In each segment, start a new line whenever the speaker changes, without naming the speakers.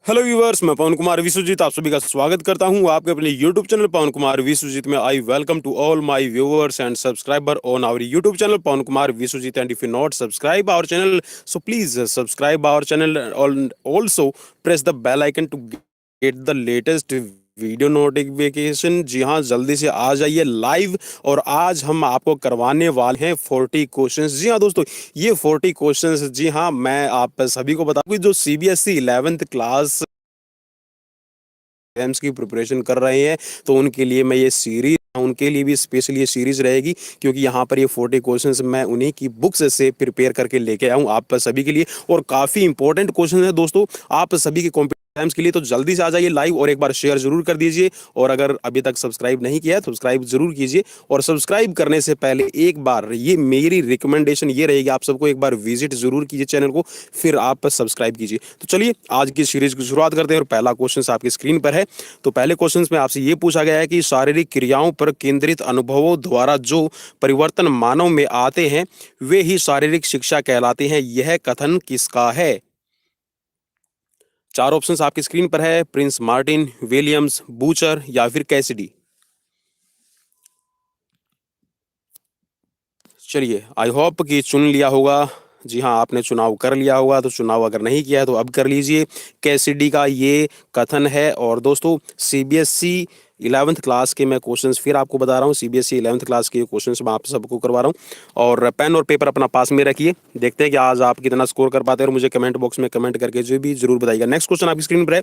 Hello viewers, मैं पवन कुमार विश्वजीत आप सभी का स्वागत करता हूं आपके अपने यूट्यूब चैनल पवन कुमार विश्वजीत में। I welcome to all my viewers and subscriber on our YouTube channel Pawan Kumar Vishwajit. And if you not subscribe our channel, so please subscribe our channel और also press the bell icon to get the latest video notification. जी हाँ, जल्दी से आ जाइए live. और आज हम आपको करवाने वाले हैं 40 क्वेश्चंस। जी हाँ दोस्तों, ये 40 क्वेश्चंस, जी हाँ, मैं आप सभी को बता दूं जो सीबीएसई 11th क्लास एग्जाम्स की प्रिपरेशन कर रहे हैं, तो उनके लिए मैं ये सीरीज, उनके लिए भी स्पेशली ये सीरीज रहेगी, क्योंकि यहाँ पर ये 40 क्वेश्चंस मैं उन्हीं की बुक्स से प्रिपेयर करके लेके आया हूँ आप सभी के लिए। और काफ़ी इंपॉर्टेंट क्वेश्चन है दोस्तों आप सभी के एग्जाम्स के लिए। तो जल्दी से आ जाइए लाइव और एक बार शेयर जरूर कर दीजिए। और अगर अभी तक सब्सक्राइब नहीं किया है तो सब्सक्राइब जरूर कीजिए। और सब्सक्राइब करने से पहले एक बार ये मेरी रिकमेंडेशन ये रहेगी, आप सबको एक बार विजिट जरूर कीजिए चैनल को, फिर आप सब्सक्राइब कीजिए। तो चलिए आज की सीरीज की शुरुआत करते हैं और पहला क्वेश्चन आपकी स्क्रीन पर है। तो पहले क्वेश्चन में आपसे ये पूछा गया है कि शारीरिक क्रियाओं पर केंद्रित अनुभवों द्वारा जो परिवर्तन मानव में आते हैं वे ही शारीरिक शिक्षा कहलाते हैं। यह कथन किसका है? चार ऑप्शंस आपकी स्क्रीन पर है, प्रिंस मार्टिन, विलियम्स, बूचर या फिर कैसिडी। चलिए, आई होप कि चुन लिया होगा। जी हाँ, आपने चुनाव कर लिया होगा। तो चुनाव अगर नहीं किया है तो अब कर लीजिए। कैसिडी का ये कथन है। और दोस्तों सीबीएसई 11th क्लास के मैं क्वेश्चंस फिर आपको बता रहा हूँ। सीबीएसई 11th क्लास के क्वेश्चंस मैं आप सबको करवा रहा हूँ। और पेन और पेपर अपना पास में रखिए। देखते हैं कि आज आप कितना स्कोर कर पाते हैं और मुझे कमेंट बॉक्स में कमेंट करके जो भी जरूर बताइएगा। नेक्स्ट क्वेश्चन आपकी स्क्रीन पर है।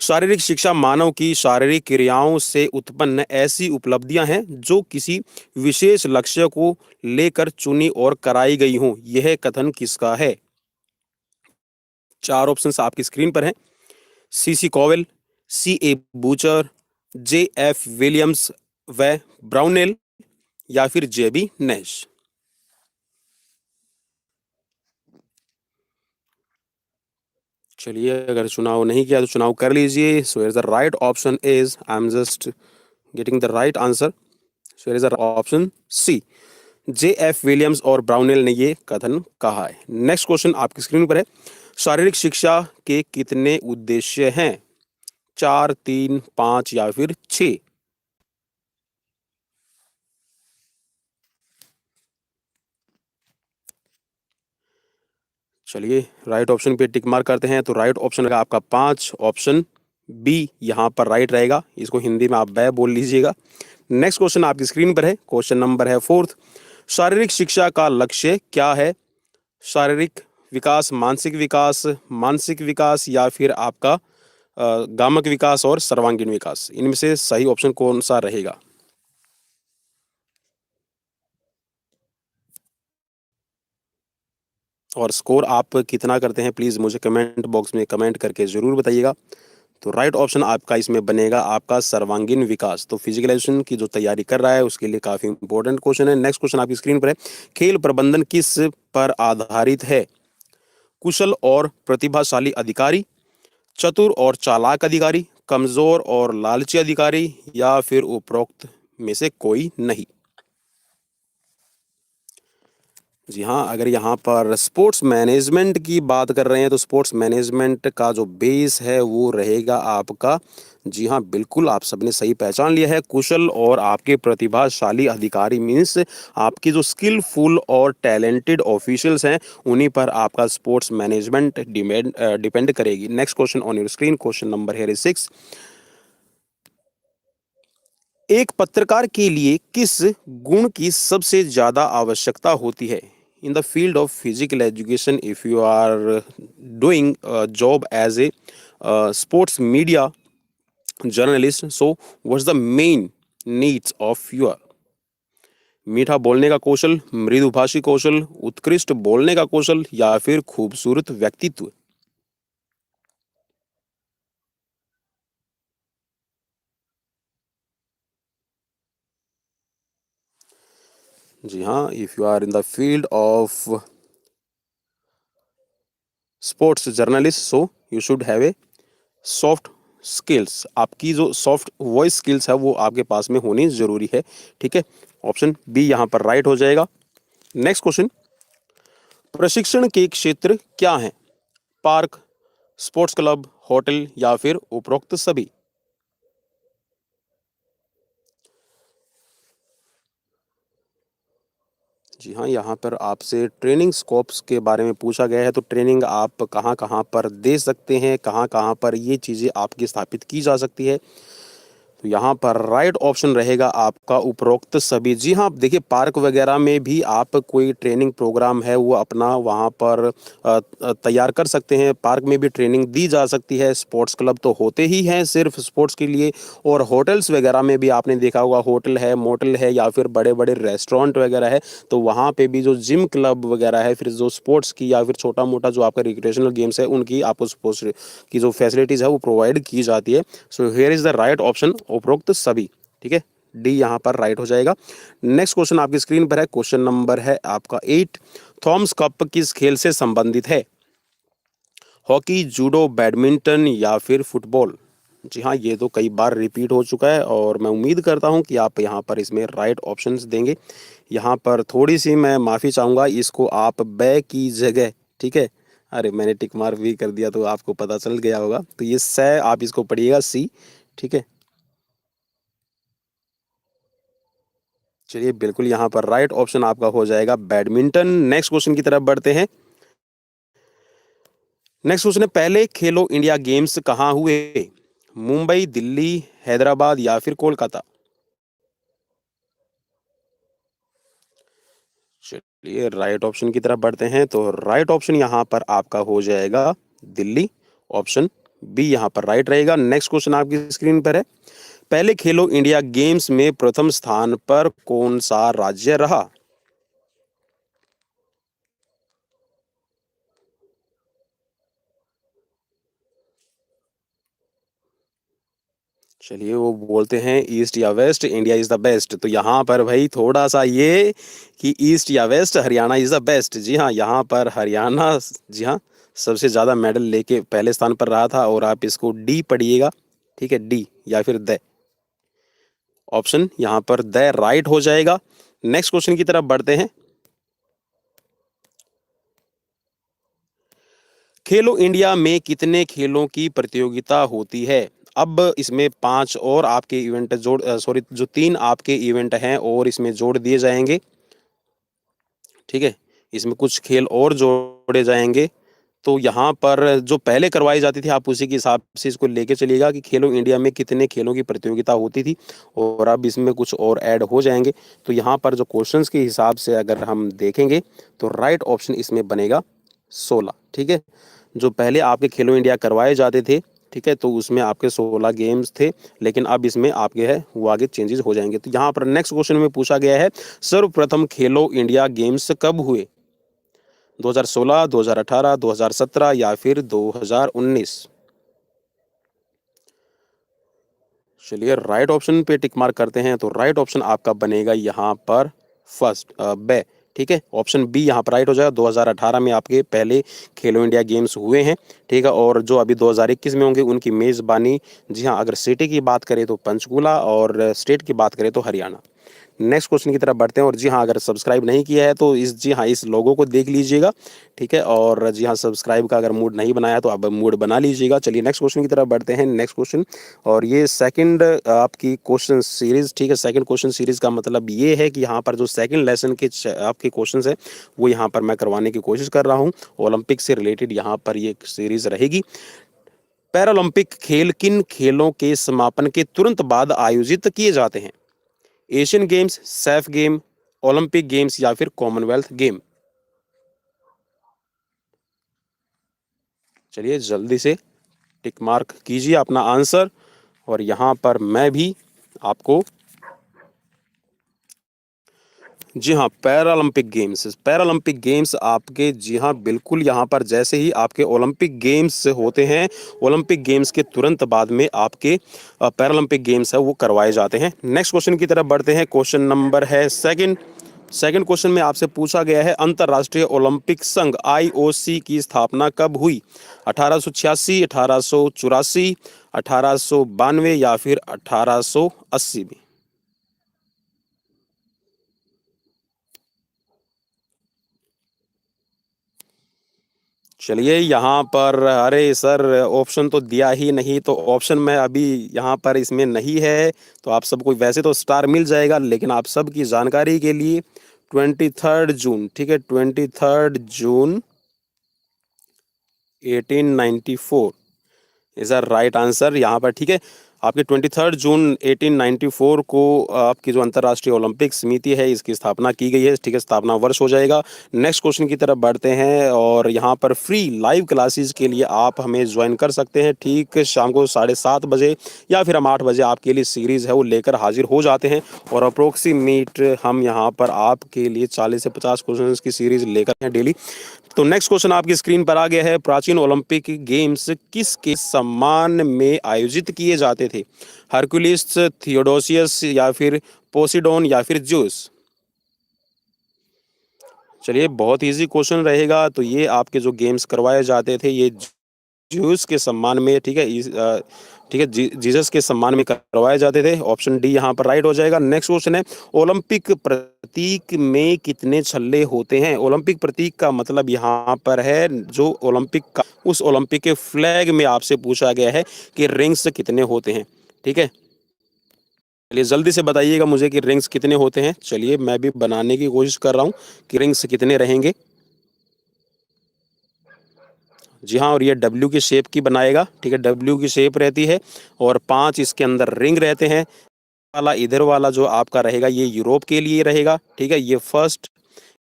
शारीरिक शिक्षा मानव की शारीरिक क्रियाओं से उत्पन्न ऐसी उपलब्धियां हैं जो किसी विशेष लक्ष्य को लेकर चुनी और कराई गई हों। यह कथन किसका है? चार ऑप्शंस आपकी स्क्रीन पर हैं। सीसी कॉवेल, सी ए बूचर, जे एफ विलियम्स व ब्राउनेल या फिर जे बी नैश। चलिए, अगर चुनाव नहीं किया तो चुनाव कर लीजिए। So the right option is, I am just getting the right answer. So is the option C, J F Williams और ब्राउनेल ने ये कथन कहा है। नेक्स्ट क्वेश्चन आपकी स्क्रीन पर है। शारीरिक शिक्षा के कितने उद्देश्य हैं? चार, तीन, पांच या फिर छह। चलिए, राइट ऑप्शन पे टिक मार्क करते हैं। तो राइट ऑप्शन रहेगा आपका पांच, ऑप्शन बी यहाँ पर राइट रहेगा। इसको हिंदी में आप बै बोल लीजिएगा। नेक्स्ट क्वेश्चन आपकी स्क्रीन पर है। क्वेश्चन नंबर है फोर्थ। शारीरिक शिक्षा का लक्ष्य क्या है? शारीरिक विकास, मानसिक विकास या फिर आपका गामक विकास और सर्वांगीण विकास। इनमें से सही ऑप्शन कौन सा रहेगा? और स्कोर आप कितना करते हैं प्लीज मुझे कमेंट बॉक्स में कमेंट करके जरूर बताइएगा। तो राइट ऑप्शन आपका इसमें बनेगा आपका सर्वांगीण विकास। तो फिजिकल एजुकेशन की जो तैयारी कर रहा है उसके लिए काफी इंपॉर्टेंट क्वेश्चन है। नेक्स्ट क्वेश्चन आपकी स्क्रीन पर है। खेल प्रबंधन किस पर आधारित है? कुशल और प्रतिभाशाली अधिकारी, चतुर और चालाक अधिकारी, कमजोर और लालची अधिकारी या फिर उपरोक्त में से कोई नहीं। जी हाँ, अगर यहाँ पर स्पोर्ट्स मैनेजमेंट की बात कर रहे हैं तो स्पोर्ट्स मैनेजमेंट का जो बेस है वो रहेगा आपका, जी हाँ बिल्कुल आप सबने सही पहचान लिया है, कुशल और आपके प्रतिभाशाली अधिकारी। मीन्स आपकी जो स्किलफुल और टैलेंटेड ऑफिशियल्स हैं उन्हीं पर आपका स्पोर्ट्स मैनेजमेंट डिपेंड करेगी। Next question on your screen, question number है 6। एक पत्रकार के लिए किस गुण की सबसे ज्यादा आवश्यकता होती है? In the field of physical education, if you are doing job as a sports media journalist, so what's the main needs of your? मीठा बोलने का कौशल, मृदुभाषी कौशल, उत्कृष्ट बोलने का कौशल या फिर खूबसूरत व्यक्तित्व। जी हाँ, if you are in the field of sports journalist, so you should have a soft skills. आपकी जो सॉफ्ट वॉइस स्किल्स है वो आपके पास में होनी जरूरी है। ठीक है, ऑप्शन बी यहाँ पर राइट हो जाएगा। नेक्स्ट क्वेश्चन, प्रशिक्षण के क्षेत्र क्या हैं? पार्क, स्पोर्ट्स क्लब, होटल या फिर उपरोक्त सभी? जी हाँ, यहाँ पर आपसे ट्रेनिंग स्कोप्स के बारे में पूछा गया है, तो ट्रेनिंग आप कहाँ-कहाँ पर दे सकते हैं, कहाँ-कहाँ पर ये चीज़ें आपकी स्थापित की जा सकती है। तो यहाँ पर राइट ऑप्शन रहेगा आपका उपरोक्त सभी। जी हाँ, देखिए पार्क वगैरह में भी आप कोई ट्रेनिंग प्रोग्राम है वो अपना वहाँ पर तैयार कर सकते हैं। पार्क में भी ट्रेनिंग दी जा सकती है। स्पोर्ट्स क्लब तो होते ही हैं सिर्फ स्पोर्ट्स के लिए, और होटल्स वगैरह में भी आपने देखा होगा, होटल है, मोटल है या फिर बड़े-बड़े रेस्टोरेंट वगैरह है, तो वहाँ पे भी जो जिम क्लब वगैरह है, फिर जो स्पोर्ट्स की या फिर छोटा-मोटा जो आपका रिक्रिएशनल गेम्स है, उनकी आपको स्पोर्ट्स की जो फैसिलिटीज़ है वो प्रोवाइड की जाती है। So here is the right option उपरोक्त सभी। ठीक है, डी यहाँ पर राइट हो जाएगा। नेक्स्ट क्वेश्चन आपकी स्क्रीन पर है, क्वेश्चन नंबर है आपका 8। थॉमस कप किस खेल से संबंधित है? हॉकी, जूडो, बैडमिंटन या फिर फुटबॉल? जी हाँ, ये तो कई बार रिपीट हो चुका है और मैं उम्मीद करता हूँ कि आप यहाँ पर इसमें राइट ऑप्शंस देंगे। यहाँ पर थोड़ी सी मैं माफ़ी चाहूँगा, इसको आप बै की जगह, ठीक है, अरे मैंने टिक मार्क भी कर दिया तो आपको पता चल गया होगा, तो ये सै आप इसको पढ़िएगा सी। ठीक है, चलिए बिल्कुल यहाँ पर राइट ऑप्शन आपका हो जाएगा बैडमिंटन। नेक्स्ट क्वेश्चन की तरफ बढ़ते हैं। नेक्स्ट क्वेश्चन है, पहले खेलो इंडिया गेम्स कहाँ हुए? मुंबई, दिल्ली, हैदराबाद या फिर कोलकाता? चलिए राइट ऑप्शन की तरफ बढ़ते हैं, तो राइट ऑप्शन यहाँ पर आपका हो जाएगा दिल्ली। ऑप्शन बी यहाँ पर राइट रहेगा। नेक्स्ट क्वेश्चन आपकी स्क्रीन पर है, पहले खेलो इंडिया गेम्स में प्रथम स्थान पर कौन सा राज्य रहा? चलिए वो बोलते हैं ईस्ट या west, India is the best, तो यहाँ पर भाई थोड़ा सा ये कि ईस्ट या west, Haryana is the best. जी हाँ, यहाँ पर हरियाणा, जी हाँ, सबसे ज़्यादा मेडल लेके पहले स्थान पर रहा था, और आप इसको डी पढ़िएगा। ठीक है, डी या फिर द, ऑप्शन यहाँ पर द राइट हो जाएगा। नेक्स्ट क्वेश्चन की तरफ बढ़ते हैं। खेलो इंडिया में कितने खेलों की प्रतियोगिता होती है? अब इसमें 5 और आपके इवेंट जोड़, सॉरी, जो 3 आपके इवेंट हैं और इसमें जोड़ दिए जाएंगे। ठीक है, इसमें कुछ खेल और जोड़े जाएंगे। तो यहाँ पर जो पहले करवाई जाती थी, आप उसी के हिसाब से इसको लेके चलिएगा कि खेलो इंडिया में कितने खेलों की प्रतियोगिता होती थी, और अब इसमें कुछ और ऐड हो जाएंगे। तो यहाँ पर जो क्वेश्चंस के हिसाब से अगर हम देखेंगे, तो राइट ऑप्शन इसमें बनेगा 16। ठीक है, जो पहले आपके खेलो इंडिया करवाए जाते थे, ठीक है, तो उसमें आपके 16 गेम्स थे, लेकिन अब इसमें आपके है वो आगे चेंजेस हो जाएंगे। तो यहाँ पर नेक्स्ट क्वेश्चन में पूछा गया है, सर्वप्रथम खेलो इंडिया गेम्स कब हुए? 2016, 2018, 2017 या फिर 2019? चलिए राइट ऑप्शन पे टिक मार्क करते हैं, तो राइट ऑप्शन आपका बनेगा यहाँ पर फर्स्ट, बे। ठीक है, ऑप्शन बी यहाँ पर राइट हो जाएगा। 2018 में आपके पहले खेलो इंडिया गेम्स हुए हैं। ठीक है, और जो अभी 2021 में होंगे उनकी मेज़बानी, जी हाँ, अगर सिटी की बात करें तो पंचकुला, और स्टेट की बात करें तो हरियाणा। नेक्स्ट क्वेश्चन की तरफ बढ़ते हैं, और जी हाँ, अगर सब्सक्राइब नहीं किया है तो इस, जी हाँ, इस लोगों को देख लीजिएगा। ठीक है, और जी हाँ, सब्सक्राइब का अगर मूड नहीं बनाया तो अब मूड बना लीजिएगा। चलिए नेक्स्ट क्वेश्चन की तरफ बढ़ते हैं। नेक्स्ट क्वेश्चन, और ये सेकंड आपकी क्वेश्चन सीरीज। ठीक है, सेकंड क्वेश्चन सीरीज का मतलब ये है कि यहाँ पर जो सेकंड लेसन के आपके क्वेश्चन है वो यहाँ पर मैं करवाने की कोशिश कर रहा हूँ। ओलंपिक से रिलेटेड यहाँ पर ये सीरीज रहेगी। पैरालंपिक खेल किन खेलों के समापन के तुरंत बाद आयोजित किए जाते हैं? Asian games, Saif game, Olympic games या फिर कॉमनवेल्थ गेम? चलिए जल्दी से टिक मार्क कीजिए अपना आंसर, और यहाँ पर मैं भी आपको, जी हाँ, पैरालंपिक गेम्स, पैरालंपिक गेम्स आपके, जी हाँ बिल्कुल, यहाँ पर जैसे ही आपके ओलंपिक गेम्स होते हैं, ओलंपिक गेम्स के तुरंत बाद में आपके पैरालंपिक गेम्स है वो करवाए जाते हैं। नेक्स्ट क्वेश्चन की तरफ बढ़ते हैं। क्वेश्चन नंबर है सेकंड। सेकंड क्वेश्चन में आपसे पूछा गया है, अंतर्राष्ट्रीय ओलंपिक संघ आईओसी की स्थापना कब हुई? 1886, 1884, 1892 या फिर 1880 में? चलिए यहाँ पर, अरे सर ऑप्शन तो दिया ही नहीं, तो ऑप्शन में अभी यहाँ पर इसमें नहीं है। तो आप सबको वैसे तो स्टार मिल जाएगा, लेकिन आप सबकी जानकारी के लिए 23 जून, ठीक है, 23 जून 1894 इज अ राइट आंसर यहाँ पर, ठीक है। आपके 23 जून 1894 को आपकी जो अंतर्राष्ट्रीय ओलंपिक समिति है इसकी स्थापना की गई है, ठीक है, स्थापना वर्ष हो जाएगा। नेक्स्ट क्वेश्चन की तरफ बढ़ते हैं, और यहाँ पर फ्री लाइव क्लासेस के लिए आप हमें ज्वाइन कर सकते हैं, ठीक शाम को 7:30 बजे, या फिर हम 8 बजे आपके लिए सीरीज़ है वो लेकर हाजिर हो जाते हैं। और अप्रोक्सीमेट हम यहाँ पर आपके लिए 40 से 50 क्वेश्चन की सीरीज लेकर हैं डेली। तो नेक्स्ट क्वेश्चन आपकी स्क्रीन पर आ गया है, प्राचीन ओलंपिक गेम्स किसके सम्मान में आयोजित किए जाते थे? हरकुलिस, थियोडोसियस, या फिर पोसिडोन, या फिर ज्यूस? चलिए बहुत इजी क्वेश्चन रहेगा। तो ये आपके जो गेम्स करवाए जाते थे ये ज्यूस के सम्मान में, ठीक है, ठीक है, जीसस के सम्मान में करवाए जाते थे। ऑप्शन डी यहाँ पर राइट हो जाएगा। नेक्स्ट क्वेश्चन है, ओलंपिक प्रतीक में कितने छल्ले होते हैं? ओलंपिक प्रतीक का मतलब यहाँ पर है जो ओलंपिक का, उस ओलंपिक के फ्लैग में आपसे पूछा गया है कि रिंग्स कितने होते हैं, ठीक है। चलिए जल्दी से बताइएगा मुझे कि रिंग्स कितने होते हैं। चलिए मैं भी बनाने की कोशिश कर रहा हूँ कि रिंग्स कितने रहेंगे। जी हाँ, और ये डब्ल्यू की शेप की बनाएगा, ठीक है, डब्ल्यू की शेप रहती है और 5 इसके अंदर रिंग रहते हैं। वाला इधर वाला जो आपका रहेगा ये यूरोप के लिए रहेगा, ठीक है, ये फर्स्ट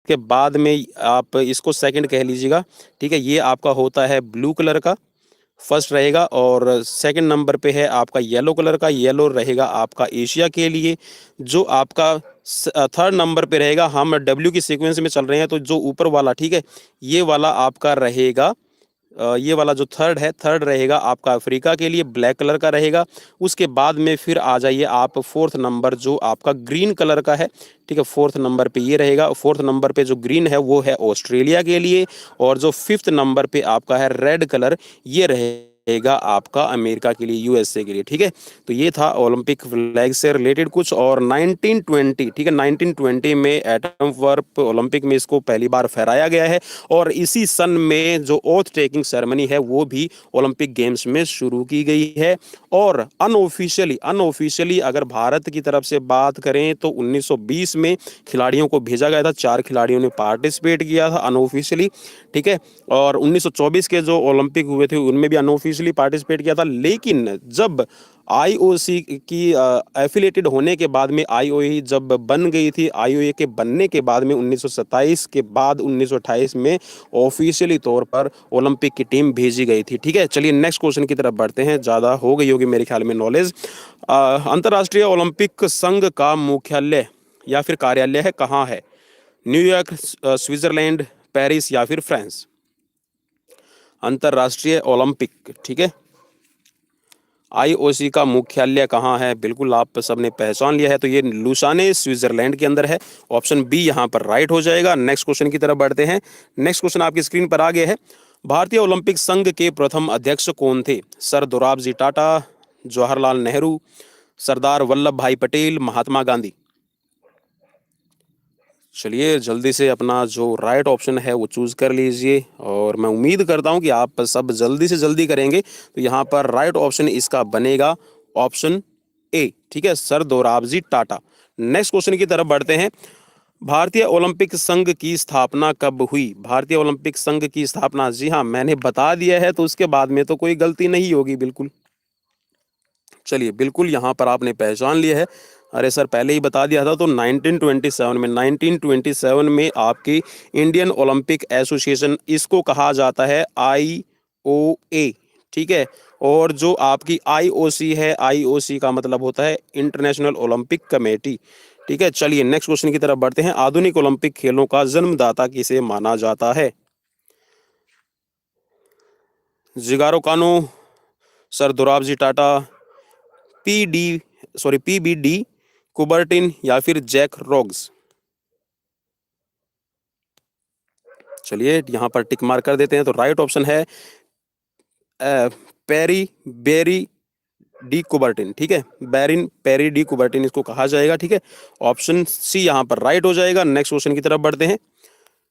के बाद में आप इसको सेकंड कह लीजिएगा, ठीक है। ये आपका होता है ब्लू कलर का, फर्स्ट रहेगा, और सेकंड नंबर पे है आपका येलो कलर का, येलो रहेगा आपका एशिया के लिए। जो आपका थर्ड नंबर पे रहेगा, हम डब्ल्यू की सीक्वेंस में चल रहे हैं तो जो ऊपर वाला, ठीक है, ये वाला आपका रहेगा, ये वाला जो थर्ड है, थर्ड रहेगा आपका अफ्रीका के लिए, ब्लैक कलर का रहेगा। उसके बाद में फिर आ जाइए आप फोर्थ नंबर जो आपका ग्रीन कलर का है, ठीक है, फोर्थ नंबर पे ये रहेगा। फोर्थ नंबर पे जो ग्रीन है वो है ऑस्ट्रेलिया के लिए, और जो फिफ्थ नंबर पे आपका है रेड कलर, ये रहेगा आपका अमेरिका के लिए, यूएसए के लिए, ठीक है। तो ये था ओलंपिक फ्लैग से रिलेटेड कुछ। और 1920, ठीक है, 1920 में एटम वर्प ओलंपिक में इसको पहली बार फहराया गया है, और इसी सन में जो ओथ टेकिंग सेरेमनी है वो भी ओलंपिक गेम्स में शुरू की गई है। और अनऑफिशियली अगर भारत की तरफ से बात करें तो 1920 में खिलाड़ियों को भेजा गया था, 4 खिलाड़ियों ने पार्टिसिपेट किया था अनऑफिशियली, ठीक है। और 1924 के जो ओलंपिक हुए थे उनमें भी अनऑफिशियली पार्टिसिपेट किया था। लेकिन जब आईओसी की एफिलेटेड होने के बाद में, आईओए जब बन गई थी, आईओए के बनने के बाद में 1927 के बाद 1928 में ऑफिशियली तौर पर ओलंपिक की टीम भेजी गई थी, ठीक है। चलिए नेक्स्ट क्वेश्चन की तरफ बढ़ते हैं, ज़्यादा हो गई होगी मेरे ख्याल में नॉलेज। अंतर्राष्ट्रीय ओलंपिक संघ का मुख्यालय या फिर कार्यालय है कहाँ है? न्यूयॉर्क, स्विट्जरलैंड, पेरिस, या फिर फ्रांस? अंतर्राष्ट्रीय ओलंपिक, ठीक है, आईओसी का मुख्यालय कहाँ है? बिल्कुल आप सबने पहचान लिया है, तो ये लुसाने स्विट्जरलैंड के अंदर है। ऑप्शन बी यहाँ पर राइट हो जाएगा। नेक्स्ट क्वेश्चन की तरफ बढ़ते हैं। नेक्स्ट क्वेश्चन आपकी स्क्रीन पर आ गया है, भारतीय ओलंपिक संघ के प्रथम अध्यक्ष कौन थे? सर दोराबजी टाटा, जवाहरलाल नेहरू, सरदार वल्लभ भाई पटेल, महात्मा गांधी? चलिए जल्दी से अपना जो राइट ऑप्शन है वो चूज कर लीजिए, और मैं उम्मीद करता हूं कि आप सब जल्दी से जल्दी करेंगे। तो यहाँ पर राइट ऑप्शन इसका बनेगा ऑप्शन ए, ठीक है, sir Dorabji Tata. Next question की तरफ बढ़ते हैं, भारतीय ओलंपिक संघ की स्थापना कब हुई? भारतीय ओलंपिक संघ की स्थापना, जी हाँ मैंने बता दिया है तो उसके बाद में तो कोई गलती नहीं होगी, बिल्कुल। चलिए बिल्कुल यहाँ पर आपने पहचान लिया है। अरे सर पहले ही बता दिया था। तो 1927 में आपकी इंडियन ओलंपिक एसोसिएशन, इसको कहा जाता है आईओए, ठीक है। और जो आपकी आईओसी है, आईओसी का मतलब होता है इंटरनेशनल ओलंपिक कमेटी, ठीक है। चलिए नेक्स्ट क्वेश्चन की तरफ बढ़ते हैं, आधुनिक ओलंपिक खेलों का जन्मदाता किसे माना जाता है? जिगारो कानो, sir Dorabji Tata, PBD Coubertin, या फिर जैक रॉग्स? चलिए यहाँ पर टिक मार्क कर देते हैं। तो राइट ऑप्शन है पेरी बेरी डी कुबर्टिन, ठीक है, बेरिन पेरी डी कुबर्टिन इसको कहा जाएगा, ठीक है। ऑप्शन सी यहाँ पर राइट हो जाएगा। नेक्स्ट क्वेश्चन की तरफ बढ़ते हैं।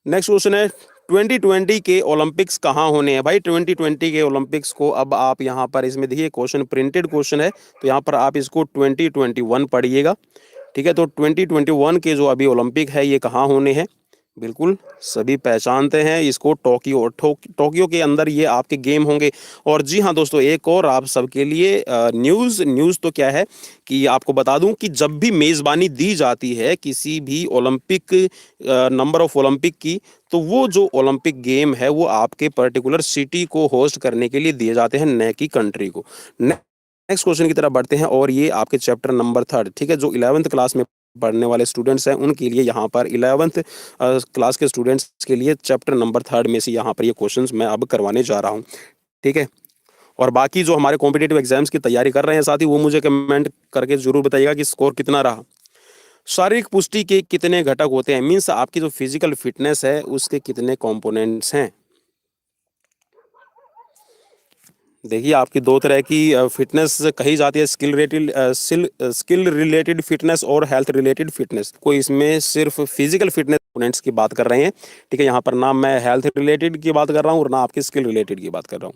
नेक्स्ट क्वेश्चन है, 2020 के ओलंपिक्स कहाँ होने हैं भाई? 2020 के ओलंपिक्स को अब आप यहाँ पर इसमें देखिए, क्वेश्चन प्रिंटेड क्वेश्चन है, तो यहाँ पर आप इसको 2021 पढ़िएगा। ठीक है, तो 2021 के जो अभी ओलंपिक है ये कहाँ होने हैं? बिल्कुल सभी पहचानते हैं इसको, टोक्यो के अंदर ये आपके गेम होंगे। और जी हाँ दोस्तों, एक और आप सबके लिए न्यूज़ तो क्या है कि आपको बता दूं कि जब भी मेज़बानी दी जाती है किसी भी ओलंपिक, नंबर ऑफ ओलंपिक की, तो वो जो ओलंपिक गेम है वो आपके पर्टिकुलर सिटी को होस्ट करने के लिए दिए जाते हैं, न कि कंट्री को। नेक्स्ट क्वेश्चन की तरफ बढ़ते हैं, और ये आपके चैप्टर नंबर 3, ठीक है, जो 11th क्लास में पढ़ने वाले स्टूडेंट्स हैं उनके लिए यहाँ पर 11th क्लास के स्टूडेंट्स के लिए चैप्टर नंबर 3 में से यहाँ पर ये क्वेश्चंस मैं अब करवाने जा रहा हूँ। ठीक है, और बाकी जो हमारे कॉम्पिटिटिव एग्जाम्स की तैयारी कर रहे हैं साथी, वो मुझे कमेंट करके जरूर बताइएगा कि स्कोर कितना रहा। शारीरिक पुष्टि के कितने घटक होते हैं? मीन्स आपकी जो फिजिकल फिटनेस है उसके कितने कंपोनेंट्स हैं? देखिए, आपकी दो तरह की फिटनेस कही जाती है, स्किल रिलेटेड फिटनेस और हेल्थ रिलेटेड फिटनेस। कोई इसमें सिर्फ फिजिकल फिटनेस कंपोनेंट्स की बात कर रहे हैं। ठीक है, यहाँ पर ना मैं हेल्थ रिलेटेड की बात कर रहा हूँ और ना आपकी स्किल रिलेटेड की बात कर रहा हूँ।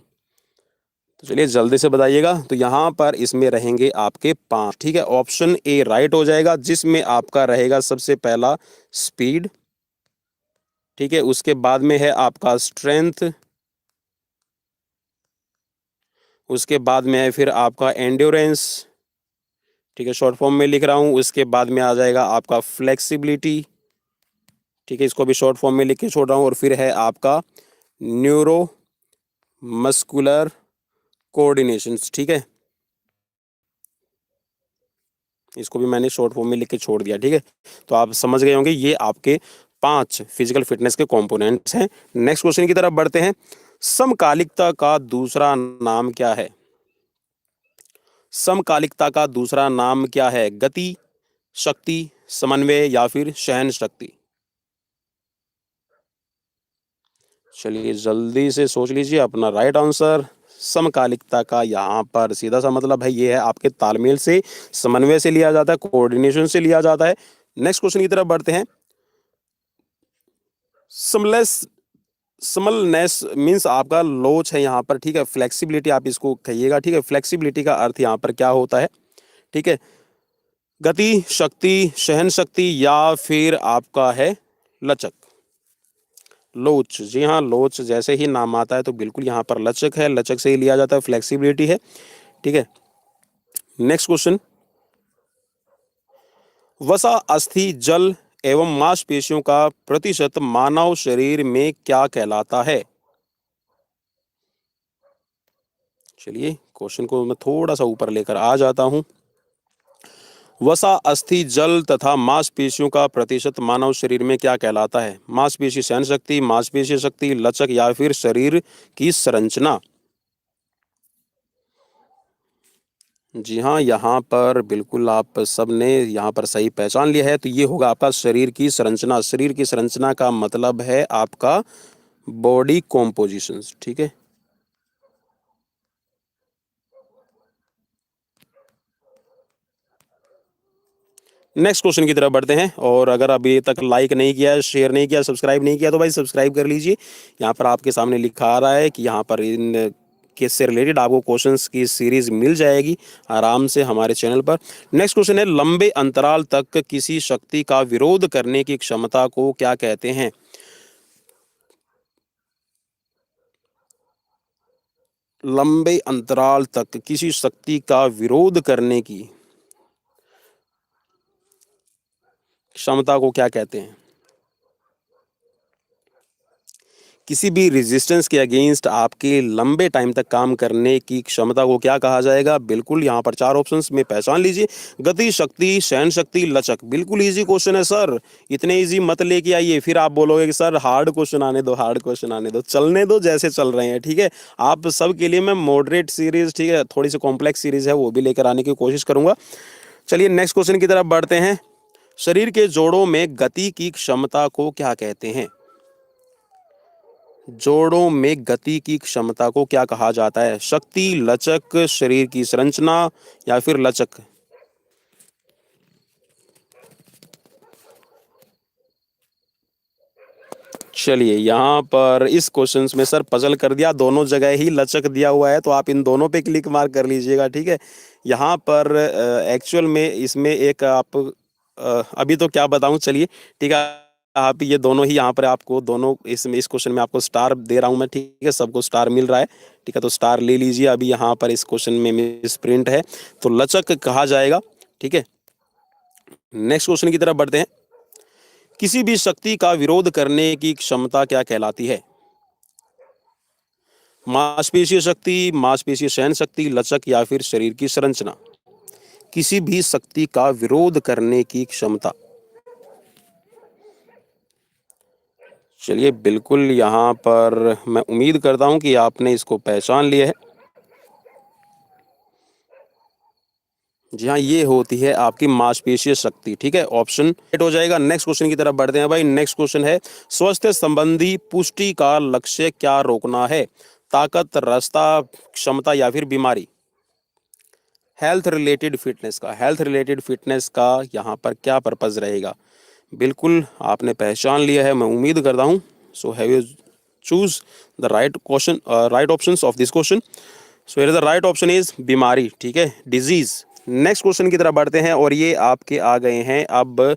तो चलिए जल्दी से बताइएगा। तो यहाँ पर इसमें रहेंगे आपके 5। ठीक है, ऑप्शन ए राइट हो जाएगा, जिसमें आपका रहेगा सबसे पहला स्पीड। ठीक है, उसके बाद में है आपका स्ट्रेंथ, उसके बाद में है फिर आपका एंड्योरेंस। ठीक है, शॉर्ट फॉर्म में लिख रहा हूँ। उसके बाद में आ जाएगा आपका फ्लेक्सिबिलिटी। ठीक है, इसको भी शॉर्ट फॉर्म में लिख के छोड़ रहा हूँ। और फिर है आपका न्यूरो मस्कुलर कोऑर्डिनेशंस। ठीक है, इसको भी मैंने शॉर्ट फॉर्म में लिख के छोड़ दिया। ठीक है, तो आप समझ गए होंगे ये आपके 5 फिजिकल फिटनेस के कंपोनेंट्स हैं। नेक्स्ट क्वेश्चन की तरफ बढ़ते हैं। समकालिकता का दूसरा नाम क्या है? समकालिकता का दूसरा नाम क्या है? गति, शक्ति, समन्वय या फिर सहन शक्ति? चलिए जल्दी से सोच लीजिए अपना राइट आंसर। समकालिकता का यहाँ पर सीधा सा मतलब है ये है आपके तालमेल से, समन्वय से लिया जाता है, कोऑर्डिनेशन से लिया जाता है। नेक्स्ट क्वेश्चन की तरफ बढ़ते हैं। समलेस समलनेस मीन्स आपका लोच है यहाँ पर। ठीक है, फ्लेक्सिबिलिटी आप इसको कहिएगा। ठीक है, फ्लेक्सिबिलिटी का अर्थ यहाँ पर क्या होता है? ठीक है, गति, शक्ति, सहन शक्ति या फिर आपका है लचक। लोच, जी हाँ, लोच जैसे ही नाम आता है तो बिल्कुल यहाँ पर लचक है, लचक से ही लिया जाता है, फ्लेक्सिबिलिटी है। ठीक है, नेक्स्ट क्वेश्चन। वसा, अस्थि, जल एवं मांसपेशियों का प्रतिशत मानव शरीर में क्या कहलाता है? चलिए क्वेश्चन को मैं थोड़ा सा ऊपर लेकर आ जाता हूं। वसा, अस्थि, जल तथा मांसपेशियों का प्रतिशत मानव शरीर में क्या कहलाता है? मांसपेशी सहन शक्ति, मांसपेशी शक्ति, लचक या फिर शरीर की संरचना? जी हाँ, यहाँ पर बिल्कुल आप सबने यहाँ पर सही पहचान लिया है। तो ये होगा आपका शरीर की संरचना। शरीर की संरचना का मतलब है आपका बॉडी कॉम्पोजिशंस। ठीक है, नेक्स्ट क्वेश्चन की तरफ बढ़ते हैं। और अगर अभी तक लाइक नहीं किया, शेयर नहीं किया, सब्सक्राइब नहीं किया तो भाई सब्सक्राइब कर लीजिए। यहाँ पर आपके सामने लिखा आ रहा है कि यहाँ पर इन केस से रिलेटेड आपको क्वेश्चंस की सीरीज मिल जाएगी आराम से हमारे चैनल पर। नेक्स्ट क्वेश्चन है, लंबे अंतराल तक किसी शक्ति का विरोध करने की क्षमता को क्या कहते हैं? लंबे अंतराल तक किसी शक्ति का विरोध करने की क्षमता को क्या कहते हैं? किसी भी रेजिस्टेंस के अगेंस्ट आपके लंबे टाइम तक काम करने की क्षमता को क्या कहा जाएगा? बिल्कुल यहाँ पर 4 ऑप्शंस में पहचान लीजिए। गति, शक्ति, सहन शक्ति, लचक। बिल्कुल इजी क्वेश्चन है सर, इतने इजी मत लेके आइए फिर आप बोलोगे कि सर हार्ड क्वेश्चन आने दो, हार्ड क्वेश्चन आने दो। चलने दो जैसे चल रहे हैं। ठीक है, आप सब के लिए मैं मॉडरेट सीरीज, ठीक है, थोड़ी सी कॉम्प्लेक्स सीरीज है वो भी लेकर आने की कोशिश करूंगा। चलिए नेक्स्ट क्वेश्चन की तरफ बढ़ते हैं। शरीर के जोड़ों में गति की क्षमता को क्या कहते हैं? जोड़ों में गति की क्षमता को क्या कहा जाता है? शक्ति, लचक, शरीर की संरचना या फिर लचक? चलिए यहाँ पर इस क्वेश्चंस में सर पजल कर दिया, दोनों जगह ही लचक दिया हुआ है, तो आप इन दोनों पे क्लिक मार कर लीजिएगा, ठीक है। यहाँ पर एक्चुअल में इसमें एक आप अभी तो क्या बताऊँ, चलिए ठीक है। आप ये दोनों ही यहाँ पर आपको दोनों इसमें इस क्वेश्चन में आपको स्टार दे रहा हूँ मैं, ठीक है, सबको स्टार मिल रहा है, ठीक है, तो स्टार ले लीजिए। अभी यहाँ पर इस क्वेश्चन में मिस प्रिंट है तो लचक कहा जाएगा, ठीक है। नेक्स्ट क्वेश्चन की तरफ बढ़ते हैं। किसी भी शक्ति का विरोध करने की क्षमता क्या कहलाती है? मांसपेशीय शक्ति, मांसपेशीय सहन शक्ति, लचक या फिर शरीर की संरचना। किसी भी शक्ति का विरोध करने की क्षमता। चलिए बिल्कुल, यहाँ पर मैं उम्मीद करता हूं कि आपने इसको पहचान लिया है। जी हाँ, ये होती है आपकी मांसपेशीय शक्ति, ठीक है, ऑप्शन राइट हो जाएगा। नेक्स्ट क्वेश्चन की तरफ बढ़ते हैं भाई। नेक्स्ट क्वेश्चन है, स्वास्थ्य संबंधी पुष्टि का लक्ष्य क्या रोकना है? ताकत, रास्ता, क्षमता या फिर बीमारी। हेल्थ रिलेटेड फिटनेस का यहाँ पर क्या पर्पज रहेगा? बिल्कुल आपने पहचान लिया है, मैं उम्मीद करता हूँ। So have you choose the right question, right options of this question. So here the right option is बीमारी, ठीक है, डिजीज। नेक्स्ट क्वेश्चन की तरफ बढ़ते हैं और ये आपके आ गए हैं अब,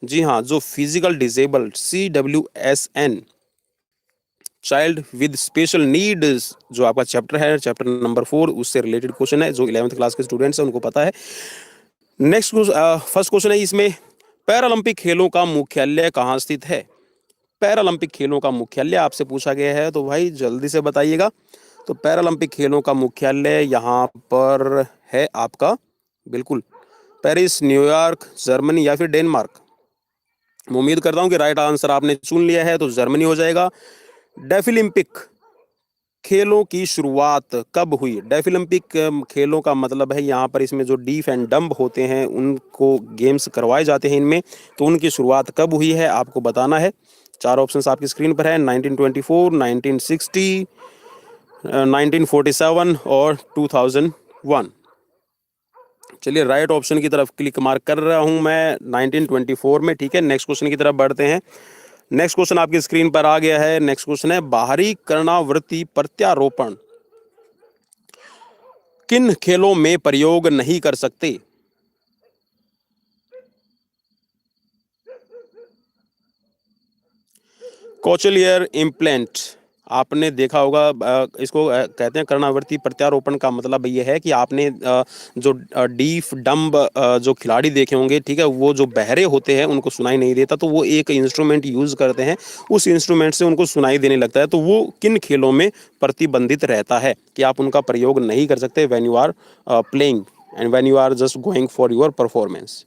जी हाँ, जो physical disabled CWSN, child with special needs, जो आपका चैप्टर है, चैप्टर नंबर 4, उससे रिलेटेड क्वेश्चन है, जो 11th क्लास के स्टूडेंट्स हैं उनको पता है। नेक्स्ट फर्स्ट क्वेश्चन है इसमें, पैरालंपिक खेलों का मुख्यालय कहाँ स्थित है? पैरालंपिक खेलों का मुख्यालय आपसे पूछा गया है, तो भाई जल्दी से बताइएगा। तो पैरालंपिक खेलों का मुख्यालय यहाँ पर है आपका, बिल्कुल, पेरिस, न्यूयॉर्क, जर्मनी या फिर डेनमार्क। मैं उम्मीद करता हूँ कि राइट आंसर आपने चुन लिया है, तो जर्मनी हो जाएगा। डेफिलिम्पिक खेलों की शुरुआत कब हुई? डेफिलिम्पिक खेलों का मतलब है यहाँ पर इसमें जो डीफ एंड डम्ब होते हैं उनको गेम्स करवाए जाते हैं इनमें, तो उनकी शुरुआत कब हुई है आपको बताना है। 4 ऑप्शंस आपकी स्क्रीन पर है, 1924, 1960, 1947 और 2001। चलिए राइट ऑप्शन की तरफ क्लिक मार्क कर रहा हूं मैं 1924 में, ठीक है। नेक्स्ट क्वेश्चन की तरफ बढ़ते हैं। नेक्स्ट क्वेश्चन आपकी स्क्रीन पर आ गया है। नेक्स्ट क्वेश्चन है, बाहरी कर्णावृत्ति प्रत्यारोपण किन खेलों में प्रयोग नहीं कर सकते? कोचलियर इम्प्लांट, आपने देखा होगा, इसको कहते हैं कर्णावृत्ति प्रत्यारोपण का मतलब ये है कि आपने जो डीफ डम्ब जो खिलाड़ी देखे होंगे, ठीक है, वो जो बहरे होते हैं उनको सुनाई नहीं देता, तो वो एक इंस्ट्रूमेंट यूज करते हैं, उस इंस्ट्रूमेंट से उनको सुनाई देने लगता है, तो वो किन खेलों में प्रतिबंधित रहता है कि आप उनका प्रयोग नहीं कर सकते when you are playing and when you are just going for your performance?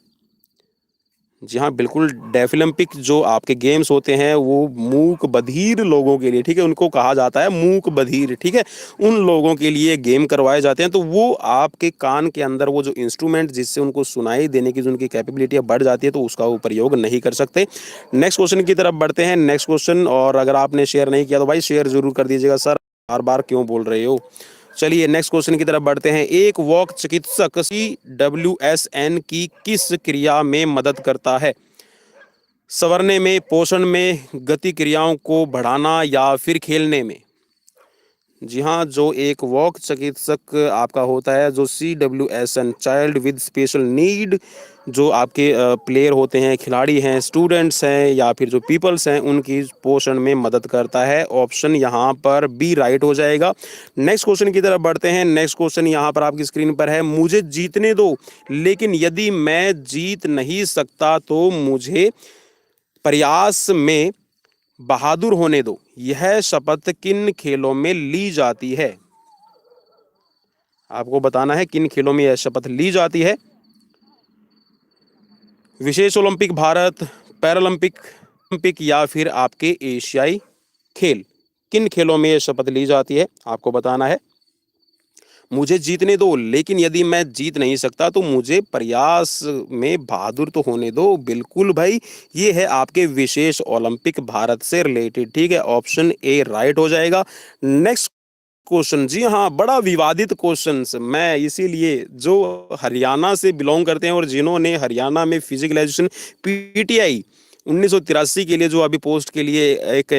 जी हाँ बिल्कुल, डेफिलिम्पिक जो आपके गेम्स होते हैं वो मूक बधिर लोगों के लिए, ठीक है, उनको कहा जाता है मूक बधिर, ठीक है, उन लोगों के लिए गेम करवाए जाते हैं, तो वो आपके कान के अंदर वो जो इंस्ट्रूमेंट जिससे उनको सुनाई देने की जो उनकी कैपेबिलिटी बढ़ जाती है, तो उसका वो प्रयोग नहीं कर सकते। नेक्स्ट क्वेश्चन की तरफ बढ़ते हैं। नेक्स्ट क्वेश्चन, और अगर आपने शेयर नहीं किया तो भाई शेयर जरूर कर दीजिएगा। सर बार बार क्यों बोल रहे हो? चलिए नेक्स्ट क्वेश्चन की तरफ बढ़ते हैं। एक वॉक चिकित्सक CWSN की किस क्रिया में मदद करता है? संवरने में, पोषण में, गति क्रियाओं को बढ़ाना या फिर खेलने में? जी हाँ, जो एक वॉक चिकित्सक आपका होता है, जो CWSN, child with special need, जो आपके प्लेयर होते हैं, खिलाड़ी हैं, स्टूडेंट्स हैं या फिर जो पीपल्स हैं, उनकी पोषण में मदद करता है। ऑप्शन यहाँ पर बी राइट हो जाएगा। नेक्स्ट क्वेश्चन की तरफ बढ़ते हैं। नेक्स्ट क्वेश्चन यहाँ पर आपकी स्क्रीन पर है, मुझे जीतने दो, लेकिन यदि मैं जीत नहीं सकता तो मुझे प्रयास में बहादुर होने दो। यह शपथ किन खेलों में ली जाती है? आपको बताना है किन खेलों में यह शपथ ली जाती है। विशेष ओलंपिक भारत, पैरालंपिक, ओलंपिक या फिर आपके एशियाई खेल, किन खेलों में यह शपथ ली जाती है आपको बताना है। मुझे जीतने दो, लेकिन यदि मैं जीत नहीं सकता तो मुझे प्रयास में बहादुर तो होने दो। बिल्कुल भाई, ये है आपके विशेष ओलंपिक भारत से रिलेटेड, ठीक है, ऑप्शन ए राइट हो जाएगा। नेक्स्ट क्वेश्चन, जी हाँ, बड़ा विवादित क्वेश्चन, मैं इसीलिए जो हरियाणा से बिलोंग करते हैं और जिन्होंने हरियाणा में फिजिकल एजुकेशन PTI 1983 के लिए जो अभी पोस्ट के लिए एक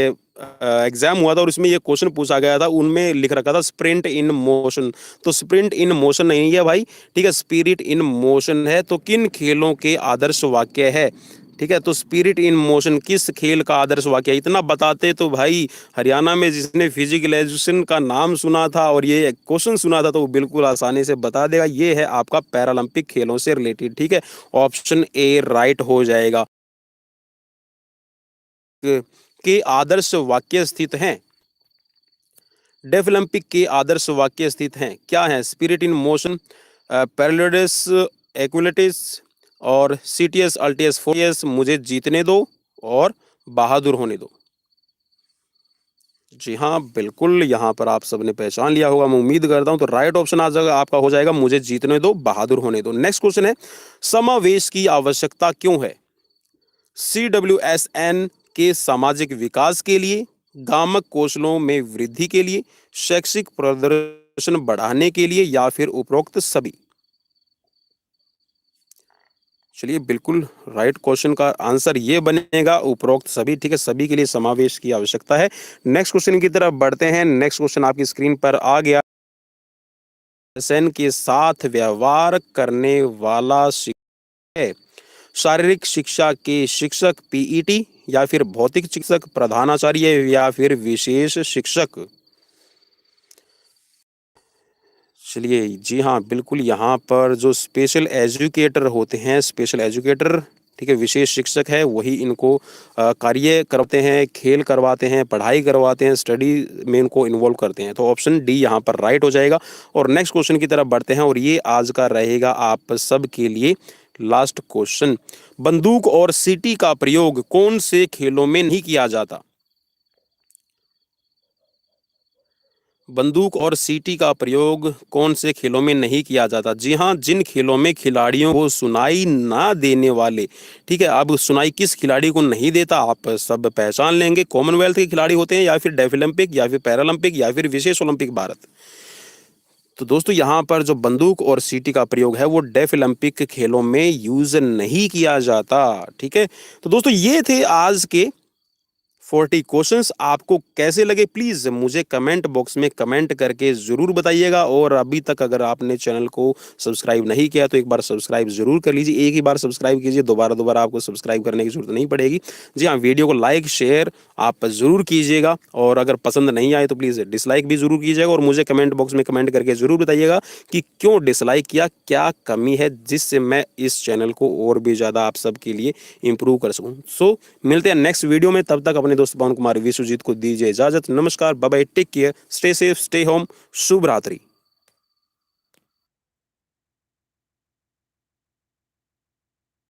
एग्जाम हुआ था और उसमें ये क्वेश्चन पूछा गया था, उनमें लिख रखा था स्प्रिंट इन मोशन। तो स्प्रिंट इन मोशन नहीं है भाई, ठीक है, स्पिरिट इन मोशन है। तो किन खेलों के आदर्श वाक्य है, ठीक है, तो स्पिरिट इन मोशन किस खेल का आदर्श वाक्य है? इतना बताते तो भाई हरियाणा में जिसने फिजिकल एजुकेशन का नाम सुना था और ये क्वेश्चन सुना था तो वो बिल्कुल आसानी से बता देगा। ये है आपका पैरालंपिक खेलों से रिलेटेड, ठीक है, ऑप्शन ए राइट हो जाएगा। के आदर्श वाक्य स्थित हैं, डेफलिम्पिक के आदर्श वाक्य स्थित हैं, क्या है? स्पिरिट इन मोशन, पैरेलल्स एक्विलिटीज और सीटीएस अल्टीएस फोर्टियस, मुझे जीतने दो और बहादुर होने दो। जी हाँ, बिल्कुल, यहाँ पर आप सबने पहचान लिया होगा, मैं उम्मीद करता हूँ। तो राइट ऑप्शन आ जाएगा आपका, हो जाएगा मुझे जीतने दो बहादुर होने दो। नेक्स्ट क्वेश्चन है, समावेश की आवश्यकता क्यों है? CWSN के सामाजिक विकास के लिए, गामक कौशलों में वृद्धि के लिए, शैक्षिक प्रदर्शन बढ़ाने के लिए या फिर उपरोक्त सभी? चलिए, बिल्कुल राइट क्वेश्चन का आंसर ये बनेगा उपरोक्त सभी, ठीक है, सभी के लिए समावेश की आवश्यकता है। नेक्स्ट क्वेश्चन की तरफ बढ़ते हैं। नेक्स्ट क्वेश्चन आपकी स्क्रीन पर आ गया। SN के साथ व्यवहार करने वाला शिक्षक है, शारीरिक शिक्षा के शिक्षक पीईटी या फिर भौतिक शिक्षक प्रधानाचार्य या फिर विशेष शिक्षक? चलिए, जी हाँ, बिल्कुल, यहाँ पर जो स्पेशल एजुकेटर होते हैं, स्पेशल एजुकेटर, ठीक है, विशेष शिक्षक है, वही इनको कार्य करते हैं, खेल करवाते हैं, पढ़ाई करवाते हैं, स्टडी में इनको इन्वॉल्व करते हैं। तो ऑप्शन डी यहाँ पर राइट हो जाएगा। और नेक्स्ट क्वेश्चन की तरफ बढ़ते हैं और ये आज का रहेगा आप सब के लिए लास्ट क्वेश्चन। बंदूक और सीटी का प्रयोग कौन से खेलों में नहीं किया जाता? बंदूक और सीटी का प्रयोग कौन से खेलों में नहीं किया जाता? जी हाँ, जिन खेलों में खिलाड़ियों को सुनाई ना देने वाले, ठीक है, अब सुनाई किस खिलाड़ी को नहीं देता आप सब पहचान लेंगे। कॉमनवेल्थ के खिलाड़ी होते हैं या फिर डेफलिम्पिक या फिर पैरालंपिक या फिर विशेष ओलंपिक भारत? तो दोस्तों, यहाँ पर जो बंदूक और सीटी का प्रयोग है वो डेफलिम्पिक खेलों में यूज नहीं किया जाता, ठीक है। तो दोस्तों, ये थे आज के 40 क्वेश्चंस। आपको कैसे लगे प्लीज मुझे कमेंट बॉक्स में कमेंट करके जरूर बताइएगा। और अभी तक अगर आपने चैनल को सब्सक्राइब नहीं किया तो एक बार सब्सक्राइब जरूर कर लीजिए। एक ही बार सब्सक्राइब कीजिए, दोबारा दोबारा आपको सब्सक्राइब करने की जरूरत नहीं पड़ेगी। जी हाँ, वीडियो को लाइक शेयर आप जरूर कीजिएगा और अगर पसंद नहीं आए तो प्लीज डिसलाइक भी जरूर कीजिएगा। और मुझे कमेंट बॉक्स में कमेंट करके जरूर बताइएगा कि क्यों डिसलाइक किया, क्या कमी है जिससे मैं इस चैनल को और भी ज्यादा आप सबके लिए इंप्रूव कर सकूं। सो मिलते हैं नेक्स्ट वीडियो में, तब तक अपने दोस्त पवन कुमार विश्वजीत को दीजिए इजाजत। नमस्कार, bye bye, take care, stay safe, stay home, शुभ रात्रि।